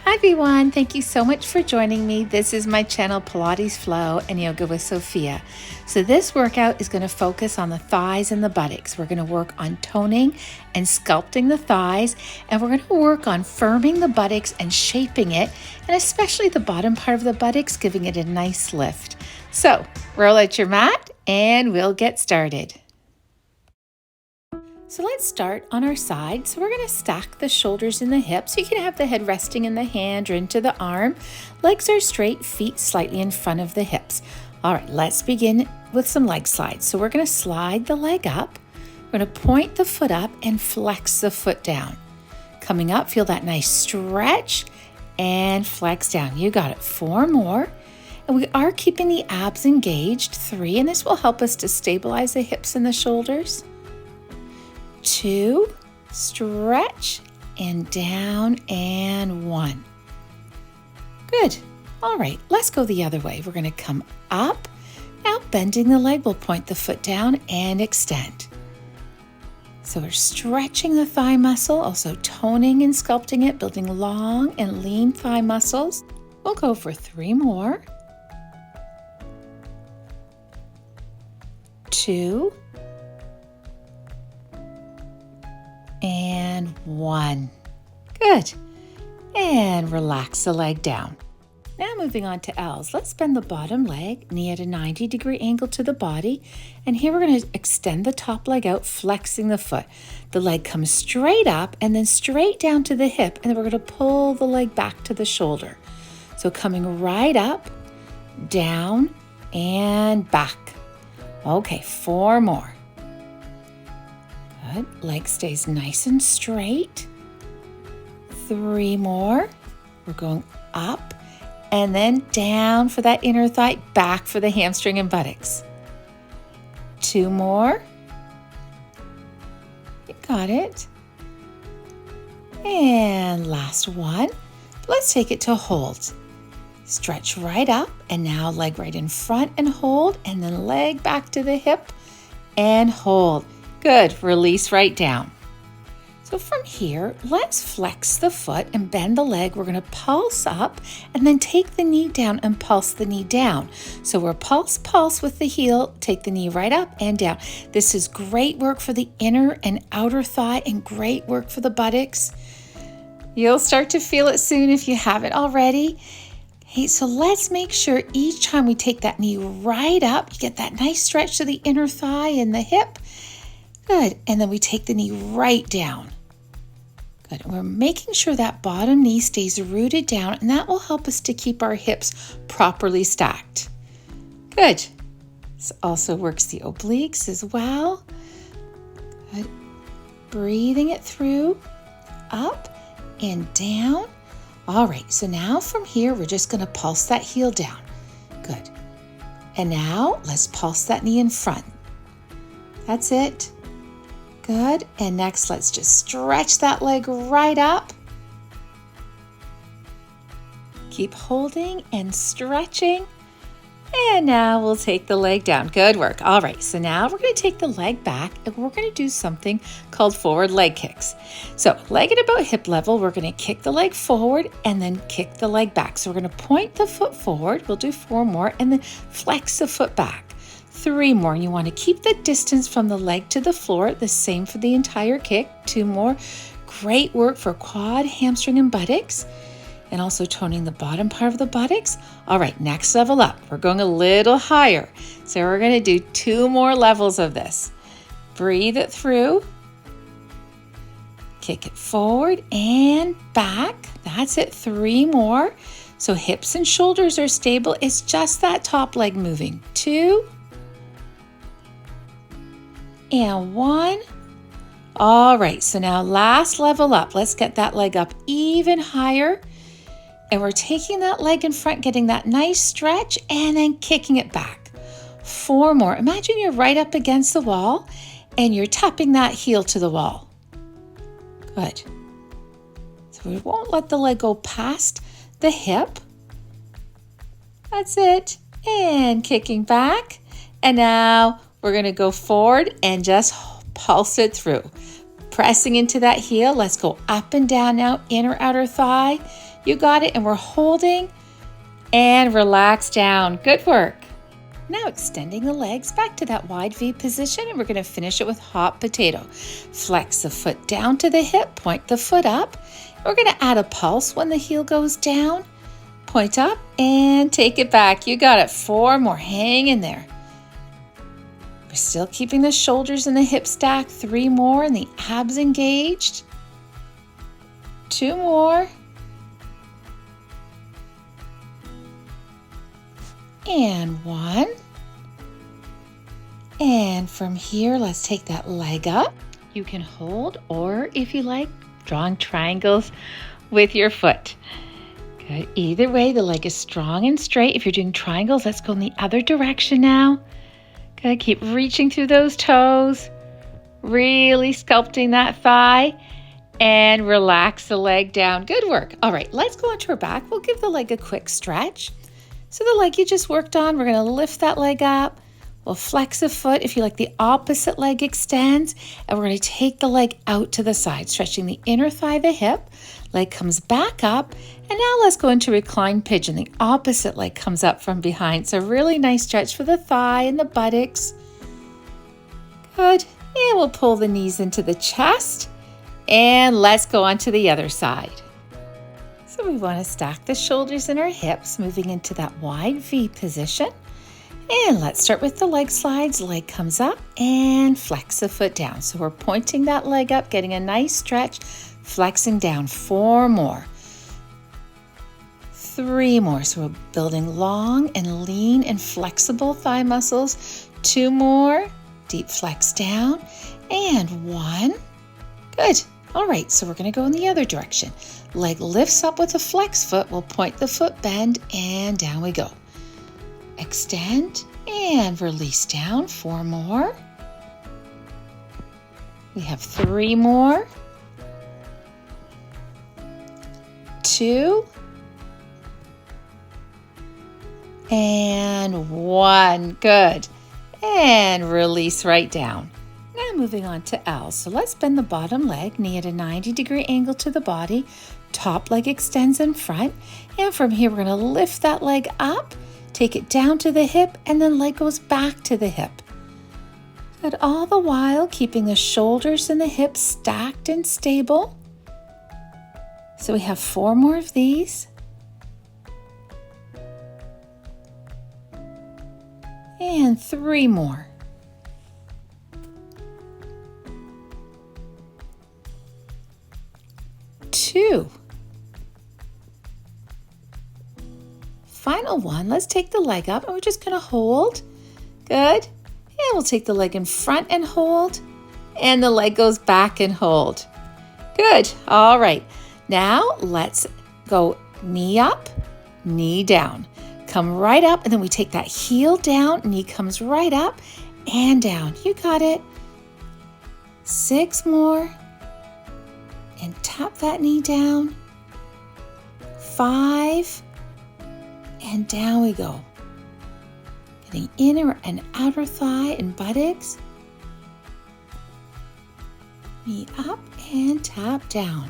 Hi everyone, thank you so much for joining me. This is my channel Pilates Flow and Yoga with Sophia. So this workout is going to focus on the thighs and the buttocks. We're going to work on toning and sculpting the thighs, and we're going to work on firming the buttocks and shaping it, and especially the bottom part of the buttocks, giving it a nice lift. So roll out your mat and we'll get started. So let's start on our side. So we're going to stack the shoulders and the hips. You can have the head resting in the hand or into the arm. Legs are straight, feet slightly in front of the hips. All right, let's begin with some leg slides. So we're going to slide the leg up. We're going to point the foot up and flex the foot down. Coming up, feel that nice stretch and flex down. You got it. 4 more. And we are keeping the abs engaged. 3, and this will help us to stabilize the hips and the shoulders. 2, stretch, and down, and 1. Good. All right, let's go the other way. We're going to come up. Now bending the leg, we'll point the foot down and extend. So we're stretching the thigh muscle, also toning and sculpting it, building long and lean thigh muscles. We'll go for 3 more. 2, and 1. Good. And relax the leg down. Now moving on to L's. Let's bend the bottom leg, knee at a 90-degree angle to the body. And here we're going to extend the top leg out, flexing the foot. The leg comes straight up and then straight down to the hip. And then we're going to pull the leg back to the shoulder. So coming right up, down, and back. Okay, 4 more. Good. Leg stays nice and straight. 3 more. We're going up and then down for that inner thigh, back for the hamstring and buttocks. 2 more. You got it. And last one. Let's take it to hold. Stretch right up and now leg right in front and hold, and then leg back to the hip and hold. Good. Release right down. So from here, let's flex the foot and bend the leg. We're going to pulse up and then take the knee down and pulse the knee down. So we're pulse with the heel, take the knee right up and down. This is great work for the inner and outer thigh and great work for the buttocks. You'll start to feel it soon if you haven't already. Hey, so let's make sure each time we take that knee right up, you get that nice stretch to the inner thigh and the hip. Good. And then we take the knee right down. Good. And we're making sure that bottom knee stays rooted down, and that will help us to keep our hips properly stacked. Good. This also works the obliques as well. Good. Breathing it through, up and down. All right. So now from here, we're just going to pulse that heel down. Good. And now let's pulse that knee in front. That's it. Good. And next, let's just stretch that leg right up. Keep holding and stretching. And now we'll take the leg down. Good work. All right. So now we're going to take the leg back and we're going to do something called forward leg kicks. So leg at about hip level, we're going to kick the leg forward and then kick the leg back. So we're going to point the foot forward. We'll do 4 more and then flex the foot back. 3 more. You want to keep the distance from the leg to the floor. The same for the entire kick. 2 more. Great work for quad, hamstring, and buttocks. And also toning the bottom part of the buttocks. All right, next level up. We're going a little higher. So we're going to do 2 more levels of this. Breathe it through. Kick it forward and back. That's it. 3 more. So hips and shoulders are stable. It's just that top leg moving. 2. And 1. All right, so now last level up. Let's get that leg up even higher. And we're taking that leg in front, getting that nice stretch, and then kicking it back. 4 more. Imagine you're right up against the wall, and you're tapping that heel to the wall. Good. So we won't let the leg go past the hip. That's it. And kicking back. And now we're going to go forward and just pulse it through. Pressing into that heel. Let's go up and down now, inner outer thigh. You got it, and we're holding and relax down. Good work. Now extending the legs back to that wide V position, and we're going to finish it with hot potato. Flex the foot down to the hip, point the foot up. We're going to add a pulse when the heel goes down. Point up and take it back. You got it. 4 more. Hang in there. We're still keeping the shoulders and the hips stacked. 3 more and the abs engaged. 2 more. And 1. And from here, let's take that leg up. You can hold, or if you like, drawing triangles with your foot. Good. Either way, the leg is strong and straight. If you're doing triangles, let's go in the other direction now. Good. Keep reaching through those toes. Really sculpting that thigh. And relax the leg down. Good work. All right, let's go onto our back. We'll give the leg a quick stretch. So the leg you just worked on, we're going to lift that leg up. We'll flex a foot. If you like, the opposite leg extends, and we're going to take the leg out to the side, stretching the inner thigh, the hip. Leg comes back up, and now let's go into reclined pigeon. The opposite leg comes up from behind. So really nice stretch for the thigh and the buttocks. Good. And we'll pull the knees into the chest, and let's go on to the other side. So we want to stack the shoulders and our hips, moving into that wide V position. And let's start with the leg slides. Leg comes up and flex the foot down. So we're pointing that leg up, getting a nice stretch, flexing down. 4 more. 3 more. So we're building long and lean and flexible thigh muscles. 2 more. Deep flex down. And 1. Good. All right, so we're going to go in the other direction. Leg lifts up with a flex foot. We'll point the foot, bend, and down we go. Extend and release down. 4 more. We have 3 more. 2. And 1. Good. And release right down. Now moving on to L. So let's bend the bottom leg, knee at a 90-degree angle to the body. Top leg extends in front. And from here, we're going to lift that leg up, take it down to the hip, and then leg goes back to the hip. Good. All the while, keeping the shoulders and the hips stacked and stable. So we have 4 more of these. And 3 more. 2. Final one, let's take the leg up and we're just going to hold. Good. And we'll take the leg in front and hold. And the leg goes back and hold. Good. All right. Now let's go knee up, knee down. Come right up, and then we take that heel down, knee comes right up and down. You got it. 6 more. And tap that knee down. 5. And down we go. Getting inner and outer thigh and buttocks. Knee up and tap down.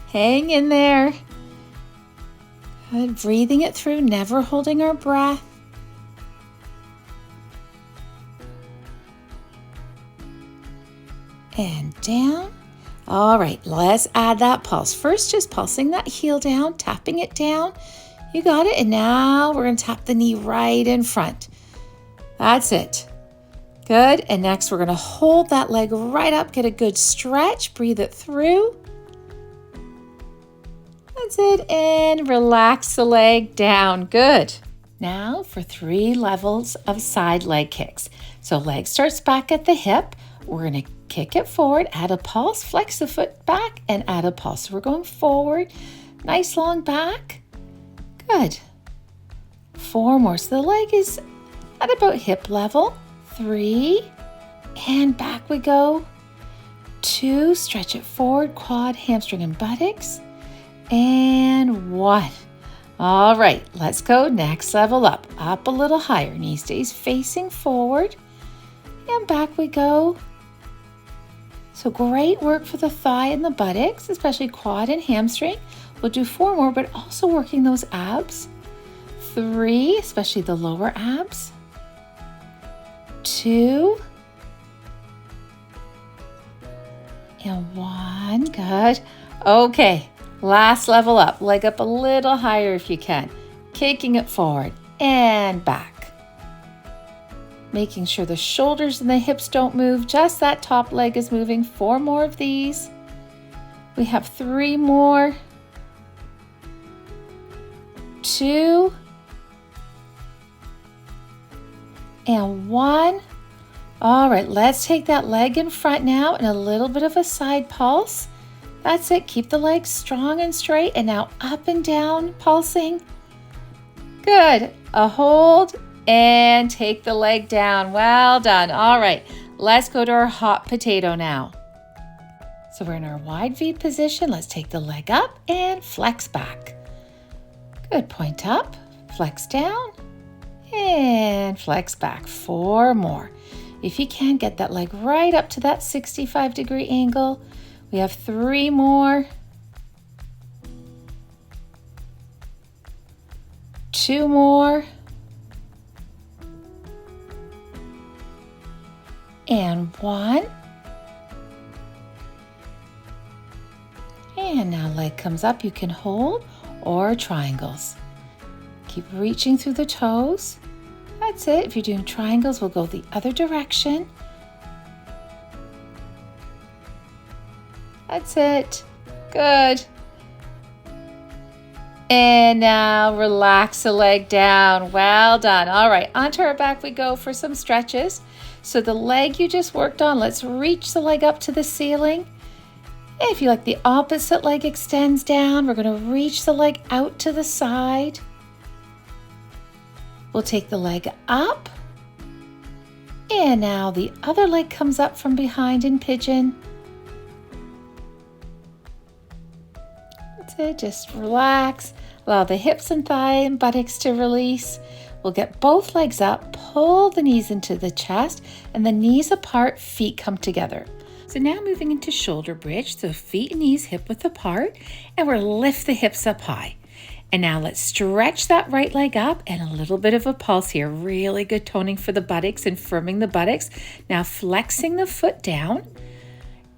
Hang in there. Good. Breathing it through, never holding our breath. And down. All right, let's add that pulse. First, just pulsing that heel down, tapping it down. You got it. And now we're going to tap the knee right in front. That's it. Good. And next, we're going to hold that leg right up, get a good stretch, breathe it through. That's it. And relax the leg down. Good. Now for 3 levels of side leg kicks. So leg starts back at the hip. We're going to kick it forward, add a pulse, flex the foot back, and add a pulse. So we're going forward. Nice long back. Good. 4 more. So the leg is at about hip level. 3. And back we go. 2. Stretch it forward, quad, hamstring, and buttocks. And 1. All right, let's go next level up. Up a little higher. Knee stays facing forward. And back we go. So great work for the thigh and the buttocks, especially quad and hamstring. We'll do 4 more, but also working those abs. 3, especially the lower abs. 2. And 1, good. Okay, last level up. Leg up a little higher if you can. Kicking it forward and back. Making sure the shoulders and the hips don't move, just that top leg is moving. 4 more of these. We have 3 more. 2. And 1. All right, let's take that leg in front now and a little bit of a side pulse. That's it. Keep the legs strong and straight, and now up and down, pulsing. Good. A hold and take the leg down. Well done. All right, let's go to our hot potato now. So we're in our wide V position. Let's take the leg up and flex back. Good. Point up, flex down, and flex back. 4 more. If you can, get that leg right up to that 65-degree angle. We have 3 more. 2 more. And 1. And now leg comes up. You can hold or triangles. Keep reaching through the toes. That's it. If you're doing triangles, we'll go the other direction. That's it. Good. And now relax the leg down. Well done. All right, onto our back we go for some stretches. So the leg you just worked on, let's reach the leg up to the ceiling. And if you like, the opposite leg extends down. We're going to reach the leg out to the side. We'll take the leg up. And now the other leg comes up from behind in pigeon. That's it. Just relax. Allow the hips and thigh and buttocks to release. We'll get both legs up, pull the knees into the chest, and the knees apart, feet come together. So now moving into shoulder bridge, so feet and knees hip width apart, and we'll lift the hips up high. And now let's stretch that right leg up and a little bit of a pulse here. Really good toning for the buttocks and firming the buttocks. Now flexing the foot down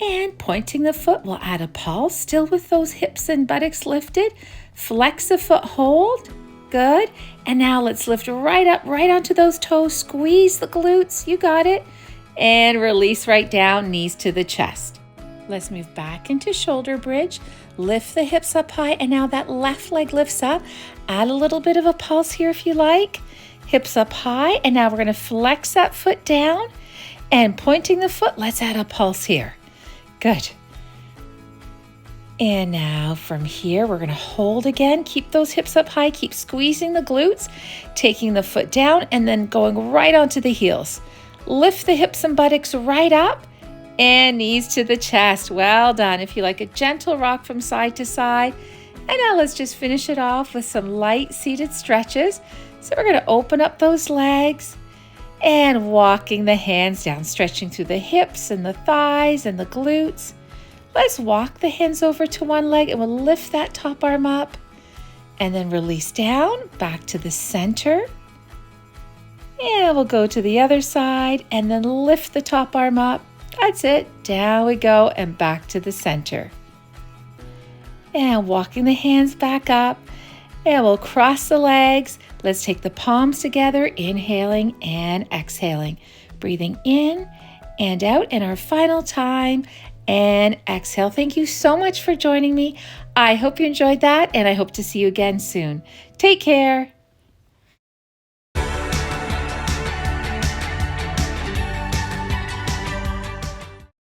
and pointing the foot. We'll add a pulse, still with those hips and buttocks lifted. Flex the foot, hold. Good. And now let's lift right up, right onto those toes. Squeeze the glutes. You got it. And release right down, knees to the chest. Let's move back into shoulder bridge. Lift the hips up high, and now that left leg lifts up. Add a little bit of a pulse here if you like. Hips up high, and now we're going to flex that foot down and pointing the foot. Let's add a pulse here. Good. And now from here, we're going to hold again. Keep those hips up high. Keep squeezing the glutes, taking the foot down, and then going right onto the heels. Lift the hips and buttocks right up and knees to the chest. Well done. If you like, a gentle rock from side to side. And now let's just finish it off with some light seated stretches. So we're going to open up those legs and walking the hands down, stretching through the hips and the thighs and the glutes. Let's walk the hands over to one leg and we'll lift that top arm up and then release down back to the center. And we'll go to the other side and then lift the top arm up. That's it. Down we go and back to the center. And walking the hands back up. And we'll cross the legs. Let's take the palms together, inhaling and exhaling. Breathing in and out. And our final time. And exhale. Thank you so much for joining me. I hope you enjoyed that, and I hope to see you again soon. Take care.